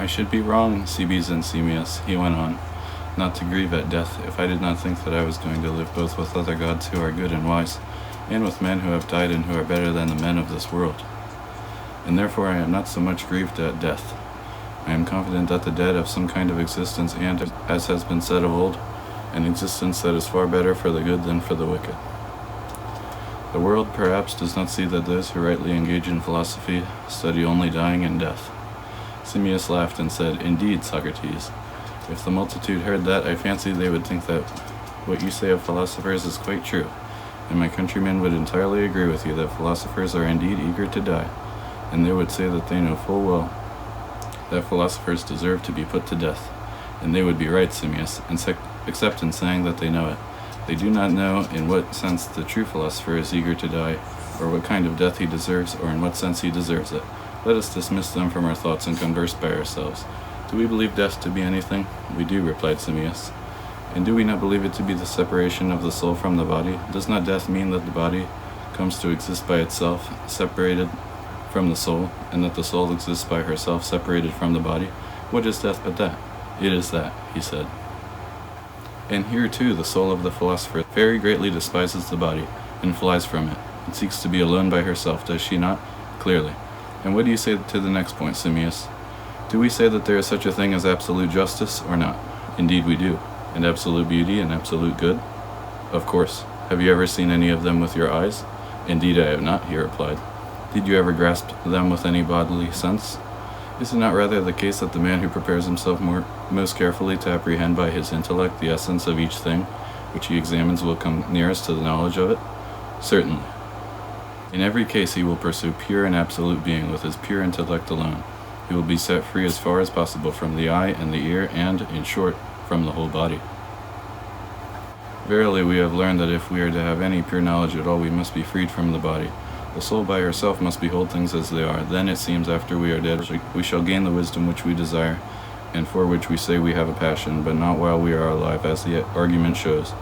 I should be wrong, Cebes and Simmias, he went on, not to grieve at death, if I did not think that I was going to live both with other gods who are good and wise, and with men who have died and who are better than the men of this world. And therefore I am not so much grieved at death. I am confident that the dead have some kind of existence, and, as has been said of old, an existence that is far better for the good than for the wicked. The world, perhaps, does not see that those who rightly engage in philosophy study only dying and death. Simmias laughed and said, Indeed, Socrates, if the multitude heard that, I fancy they would think that what you say of philosophers is quite true, and my countrymen would entirely agree with you that philosophers are indeed eager to die, and they would say that they know full well that philosophers deserve to be put to death, and they would be right, Simmias, except in saying that they know it. They do not know in what sense the true philosopher is eager to die, or what kind of death he deserves, or in what sense he deserves it. Let us dismiss them from our thoughts and converse by ourselves. Do we believe death to be anything? We do, replied Simmias. And do we not believe it to be the separation of the soul from the body? Does not death mean that the body comes to exist by itself, separated from the soul, and that the soul exists by herself, separated from the body? What is death but that? It is that, he said. And here too the soul of the philosopher very greatly despises the body, and flies from it, and seeks to be alone by herself, does she not? Clearly. And what do you say to the next point, Simmias? Do we say that there is such a thing as absolute justice, or not? Indeed we do. And absolute beauty and absolute good? Of course. Have you ever seen any of them with your eyes? Indeed I have not, he replied. Did you ever grasp them with any bodily sense? Is it not rather the case that the man who prepares himself most carefully to apprehend by his intellect the essence of each thing which he examines will come nearest to the knowledge of it? Certainly. In every case he will pursue pure and absolute being with his pure intellect alone. He will be set free as far as possible from the eye and the ear and, in short, from the whole body. Verily we have learned that if we are to have any pure knowledge at all, we must be freed from the body. The soul by herself must behold things as they are. Then it seems after we are dead we shall gain the wisdom which we desire, and for which we say we have a passion, but not while we are alive, as the argument shows.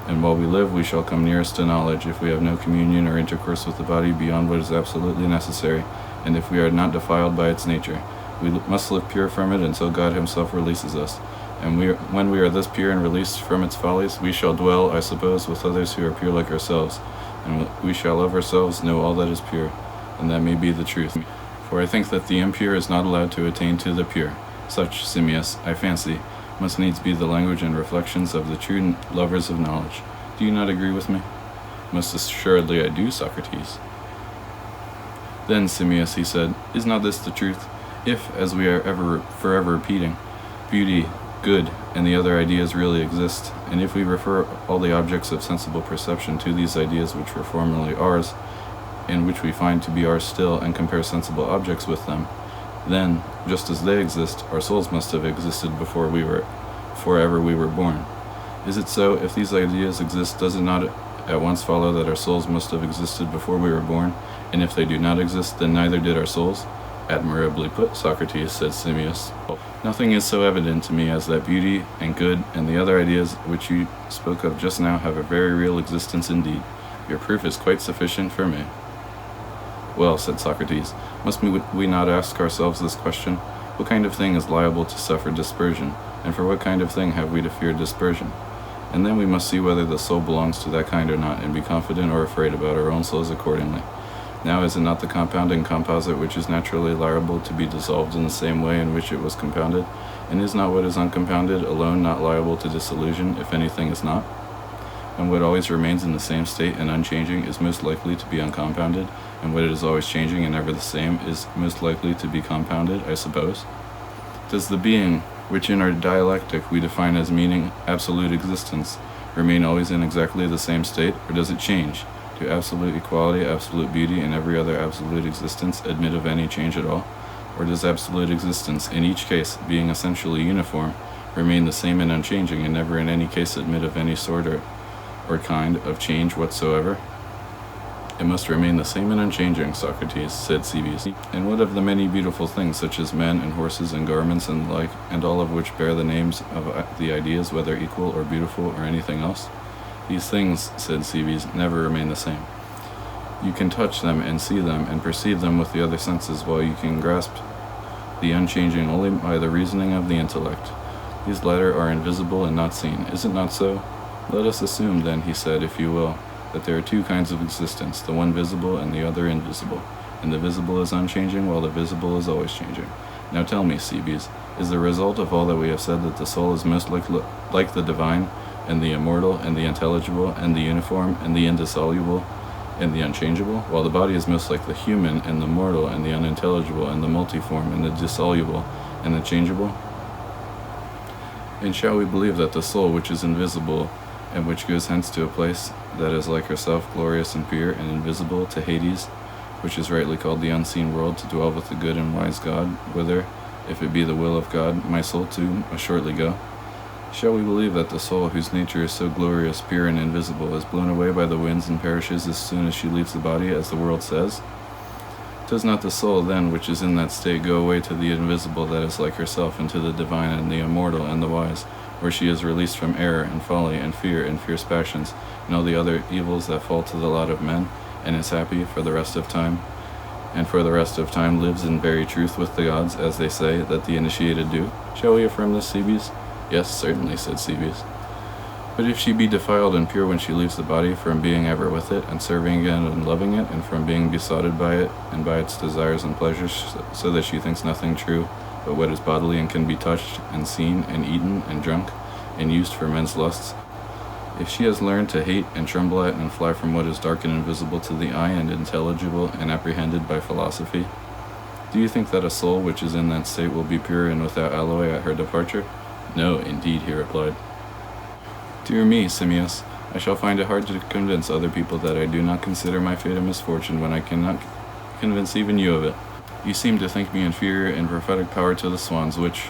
And while we live we shall come nearest to knowledge, if we have no communion or intercourse with the body beyond what is absolutely necessary, and if we are not defiled by its nature. We must live pure from it until God himself releases us. And when we are thus pure and released from its follies, we shall dwell, I suppose, with others who are pure like ourselves, and we shall of ourselves know all that is pure, and that may be the truth. For I think that the impure is not allowed to attain to the pure. Such, Simmias, I fancy, must needs be the language and reflections of the true lovers of knowledge. Do you not agree with me? Most assuredly I do, Socrates. Then, Simmias, he said, is not this the truth? If, as we are forever repeating, beauty, good, and the other ideas really exist, and if we refer all the objects of sensible perception to these ideas which were formerly ours, and which we find to be ours still, and compare sensible objects with them, then, just as they exist, our souls must have existed before ever we were born. Is it so? If these ideas exist, does it not at once follow that our souls must have existed before we were born? And if they do not exist, then neither did our souls? Admirably put, Socrates, said Simmias. Nothing is so evident to me as that beauty and good and the other ideas which you spoke of just now have a very real existence indeed. Your proof is quite sufficient for me. Well, said Socrates, must we not ask ourselves this question? What kind of thing is liable to suffer dispersion, and for what kind of thing have we to fear dispersion? And then we must see whether the soul belongs to that kind or not, and be confident or afraid about our own souls accordingly. Now is it not the compound and composite which is naturally liable to be dissolved in the same way in which it was compounded? And is not what is uncompounded alone not liable to dissolution, if anything is not? And what always remains in the same state and unchanging is most likely to be uncompounded, and what is always changing and never the same is most likely to be compounded, I suppose? Does the being, which in our dialectic we define as meaning absolute existence, remain always in exactly the same state, or does it change? Do absolute equality, absolute beauty, and every other absolute existence admit of any change at all? Or does absolute existence, in each case, being essentially uniform, remain the same and unchanging, and never in any case admit of any sort or kind of change whatsoever? It must remain the same and unchanging, Socrates, said Cebes. And what of the many beautiful things, such as men and horses and garments and the like, and all of which bear the names of the ideas, whether equal or beautiful or anything else? These things, said Cebes, never remain the same. You can touch them and see them and perceive them with the other senses, while you can grasp the unchanging only by the reasoning of the intellect. These latter are invisible and not seen. Is it not so? Let us assume, then, he said, if you will, that there are two kinds of existence, the one visible and the other invisible, and the visible is unchanging while the visible is always changing. Now tell me, Cebes, is the result of all that we have said that the soul is most like the divine, and the immortal, and the intelligible, and the uniform, and the indissoluble, and the unchangeable, while the body is most like the human, and the mortal, and the unintelligible, and the multiform, and the dissoluble, and the changeable? And shall we believe that the soul, which is invisible, and which goes hence to a place that is like herself, glorious and pure, and invisible, to Hades, which is rightly called the unseen world, to dwell with the good and wise God, whither, if it be the will of God, my soul too must shortly go? Shall we believe that the soul, whose nature is so glorious, pure, and invisible, is blown away by the winds and perishes as soon as she leaves the body, as the world says? Does not the soul, then, which is in that state, go away to the invisible that is like herself, and to the divine, and the immortal, and the wise, where she is released from error, and folly, and fear, and fierce passions, and all the other evils that fall to the lot of men, and is happy for the rest of time, and for the rest of time lives in very truth with the gods, as they say that the initiated do? Shall we affirm this, Cebes? Yes, certainly, said Cebes. But if she be defiled and pure when she leaves the body, from being ever with it, and serving it, and loving it, and from being besotted by it, and by its desires and pleasures, so that she thinks nothing true but what is bodily and can be touched, and seen, and eaten, and drunk, and used for men's lusts, if she has learned to hate and tremble at and fly from what is dark and invisible to the eye, and intelligible and apprehended by philosophy, do you think that a soul which is in that state will be pure and without alloy at her departure? No, indeed, he replied. Dear me, Simmias, I shall find it hard to convince other people that I do not consider my fate a misfortune when I cannot convince even you of it. You seem to think me inferior in prophetic power to the swans, which,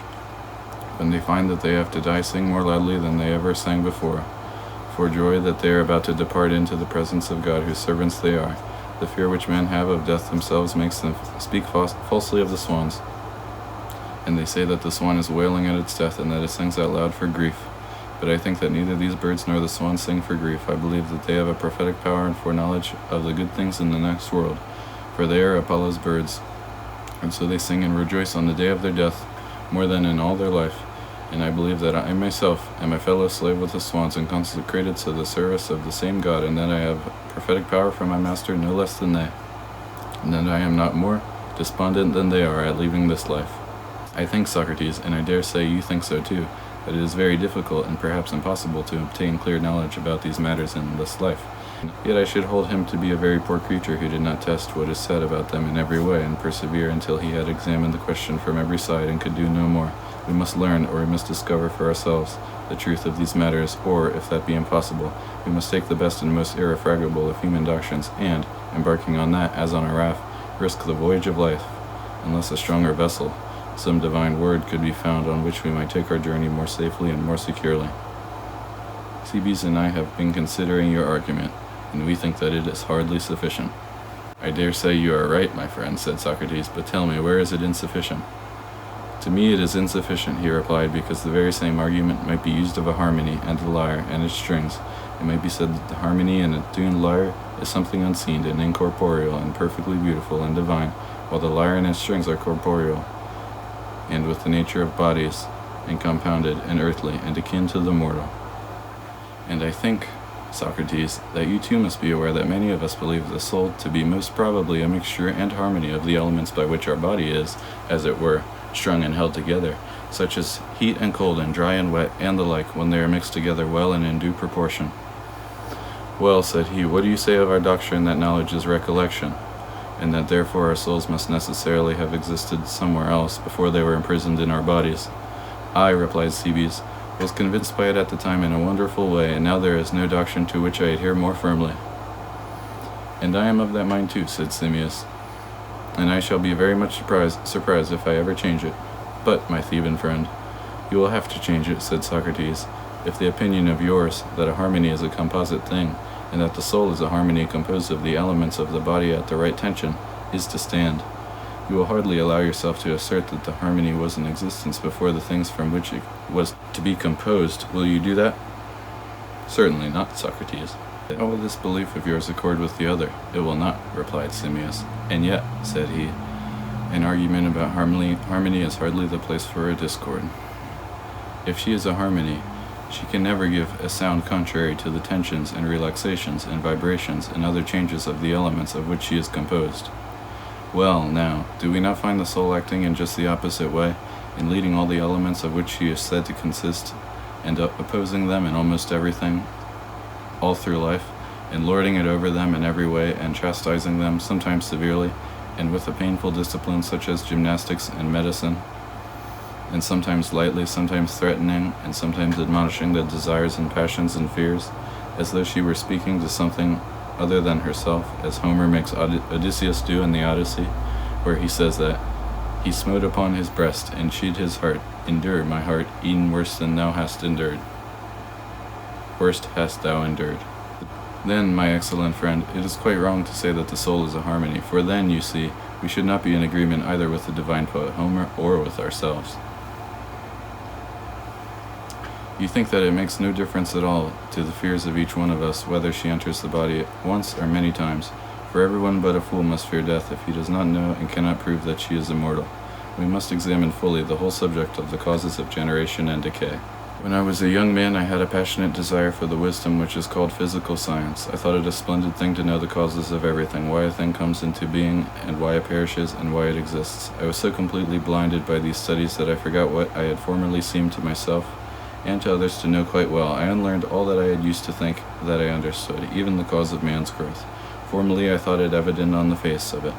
when they find that they have to die, sing more loudly than they ever sang before, for joy that they are about to depart into the presence of God, whose servants they are. The fear which men have of death themselves makes them speak falsely of the swans. And they say that the swan is wailing at its death, and that it sings out loud for grief. But I think that neither these birds nor the swan sing for grief. I believe that they have a prophetic power and foreknowledge of the good things in the next world, for they are Apollo's birds. And so they sing and rejoice on the day of their death, more than in all their life. And I believe that I myself am a fellow slave with the swans, and consecrated to the service of the same God, and that I have prophetic power from my master no less than they, and that I am not more despondent than they are at leaving this life. I think, Socrates, and I dare say you think so too, that it is very difficult and perhaps impossible to obtain clear knowledge about these matters in this life. Yet I should hold him to be a very poor creature who did not test what is said about them in every way, and persevere until he had examined the question from every side and could do no more. We must learn, or we must discover for ourselves, the truth of these matters, or, if that be impossible, we must take the best and most irrefragable of human doctrines, and, embarking on that, as on a raft, risk the voyage of life, unless a stronger vessel, some divine word, could be found on which we might take our journey more safely and more securely. Cebes and I have been considering your argument, and we think that it is hardly sufficient. I dare say you are right, my friend, said Socrates, but tell me, where is it insufficient? To me it is insufficient, he replied, because the very same argument might be used of a harmony and a lyre and its strings. It might be said that the harmony in a tuned lyre is something unseen and incorporeal and perfectly beautiful and divine, while the lyre and its strings are corporeal, and with the nature of bodies, and compounded and earthly, and akin to the mortal. And I think, Socrates, that you too must be aware that many of us believe the soul to be most probably a mixture and harmony of the elements by which our body is, as it were, strung and held together, such as heat and cold and dry and wet, and the like, when they are mixed together well and in due proportion. Well, said he, what do you say of our doctrine that knowledge is recollection, and that therefore our souls must necessarily have existed somewhere else before they were imprisoned in our bodies? I, replied Cebes, was convinced by it at the time in a wonderful way, and now there is no doctrine to which I adhere more firmly. And I am of that mind too, said Simmias, and I shall be very much surprised if I ever change it. But, my Theban friend, you will have to change it, said Socrates, if the opinion of yours that a harmony is a composite thing, and that the soul is a harmony composed of the elements of the body at the right tension, is to stand. You will hardly allow yourself to assert that the harmony was in existence before the things from which it was to be composed. Will you do that? Certainly not, Socrates. How will this belief of yours accord with the other? It will not, replied Simmias. And yet, said he, An argument about harmony is hardly the place for a discord. If she is a harmony, she can never give a sound contrary to the tensions and relaxations and vibrations and other changes of the elements of which she is composed. Well, now, do we not find the soul acting in just the opposite way, in leading all the elements of which she is said to consist, and opposing them in almost everything, all through life, and lording it over them in every way, and chastising them, sometimes severely, and with a painful discipline such as gymnastics and medicine, and sometimes lightly, sometimes threatening, and sometimes admonishing the desires and passions and fears, as though she were speaking to something other than herself, as Homer makes Odysseus do in the Odyssey, where he says that he smote upon his breast and chid his heart, "Endure, my heart, e'en worse than thou hast endured. Worst hast thou endured." Then, my excellent friend, it is quite wrong to say that the soul is a harmony, for then, you see, we should not be in agreement either with the divine poet Homer or with ourselves. You think that it makes no difference at all to the fears of each one of us whether she enters the body once or many times, for everyone but a fool must fear death if he does not know and cannot prove that she is immortal. We must examine fully the whole subject of the causes of generation and decay. When I was a young man, I had a passionate desire for the wisdom which is called physical science. I thought it a splendid thing to know the causes of everything, why a thing comes into being, and why it perishes, and why it exists. I was so completely blinded by these studies that I forgot what I had formerly seemed to myself and to others to know quite well. I unlearned all that I had used to think that I understood, even the cause of man's growth. Formerly I thought it evident on the face of it,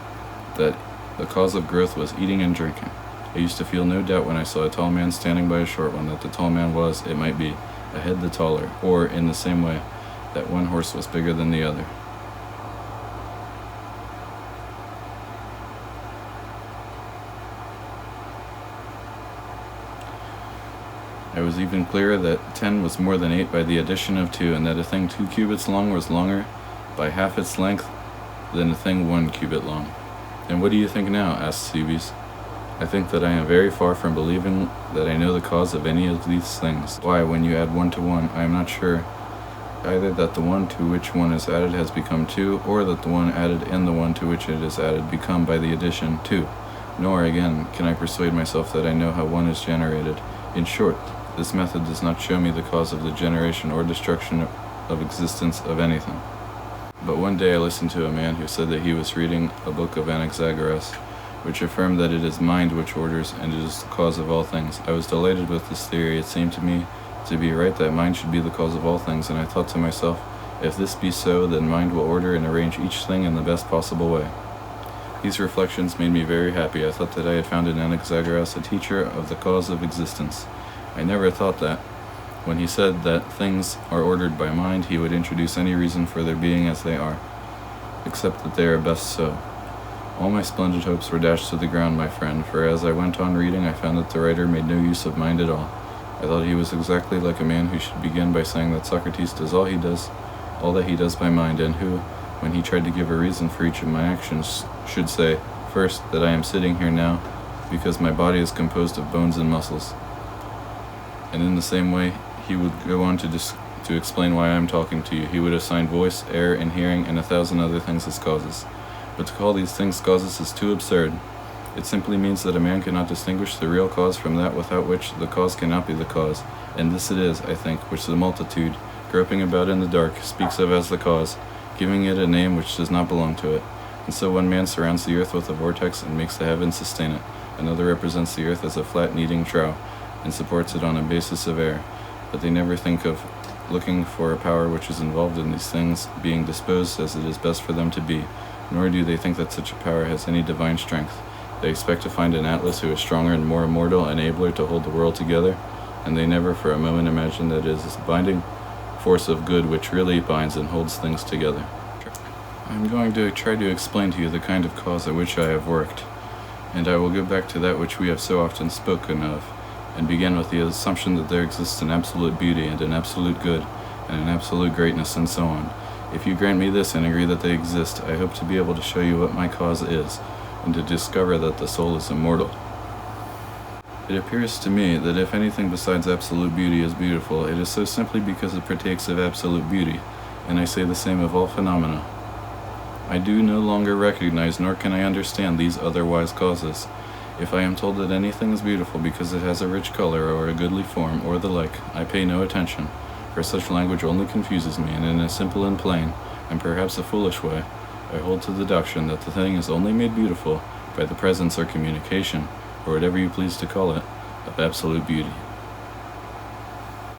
that the cause of growth was eating and drinking. I used to feel no doubt when I saw a tall man standing by a short one that the tall man was, it might be, a head the taller, or, in the same way, that one horse was bigger than the other. I was even clearer that 10 was more than 8 by the addition of 2, and that a thing 2 cubits long was longer by half its length than a thing 1 cubit long. "And what do you think now?" asked Cebes. "I think that I am very far from believing that I know the cause of any of these things. Why, when you add 1 to 1, I am not sure either that the one to which 1 is added has become 2, or that the one added in the one to which it is added become by the addition 2. Nor, again, can I persuade myself that I know how 1 is generated. In short, this method does not show me the cause of the generation or destruction of existence of anything." But one day I listened to a man who said that he was reading a book of Anaxagoras, which affirmed that it is mind which orders and it is the cause of all things. I was delighted with this theory. It seemed to me to be right that mind should be the cause of all things, and I thought to myself, if this be so, then mind will order and arrange each thing in the best possible way. These reflections made me very happy. I thought that I had found in Anaxagoras a teacher of the cause of existence. I never thought that, when he said that things are ordered by mind, he would introduce any reason for their being as they are, except that they are best so. All my splendid hopes were dashed to the ground, my friend, for as I went on reading, I found that the writer made no use of mind at all. I thought he was exactly like a man who should begin by saying that Socrates does all that he does by mind, and who, when he tried to give a reason for each of my actions, should say, first, that I am sitting here now because my body is composed of bones and muscles. And in the same way, he would go on to explain why I am talking to you. He would assign voice, air, and hearing, and 1,000 other things as causes. But to call these things causes is too absurd. It simply means that a man cannot distinguish the real cause from that without which the cause cannot be the cause. And this it is, I think, which the multitude, groping about in the dark, speaks of as the cause, giving it a name which does not belong to it. And so one man surrounds the earth with a vortex and makes the heavens sustain it. Another represents the earth as a flat kneading trough, and supports it on a basis of air, but they never think of looking for a power which is involved in these things being disposed as it is best for them to be, nor do they think that such a power has any divine strength. They expect to find an Atlas who is stronger and more immortal and abler to hold the world together, and they never for a moment imagine that it is this binding force of good which really binds and holds things together. I'm going to try to explain to you the kind of cause at which I have worked, and I will go back to that which we have so often spoken of, and begin with the assumption that there exists an absolute beauty and an absolute good and an absolute greatness and so on. If you grant me this and agree that they exist, I hope to be able to show you what my cause is, and to discover that the soul is immortal. It appears to me that if anything besides absolute beauty is beautiful, it is so simply because it partakes of absolute beauty, and I say the same of all phenomena. I do no longer recognize nor can I understand these otherwise causes. If I am told that anything is beautiful because it has a rich color or a goodly form or the like, I pay no attention, for such language only confuses me, and in a simple and plain, and perhaps a foolish way, I hold to the doctrine that the thing is only made beautiful by the presence or communication, or whatever you please to call it, of absolute beauty.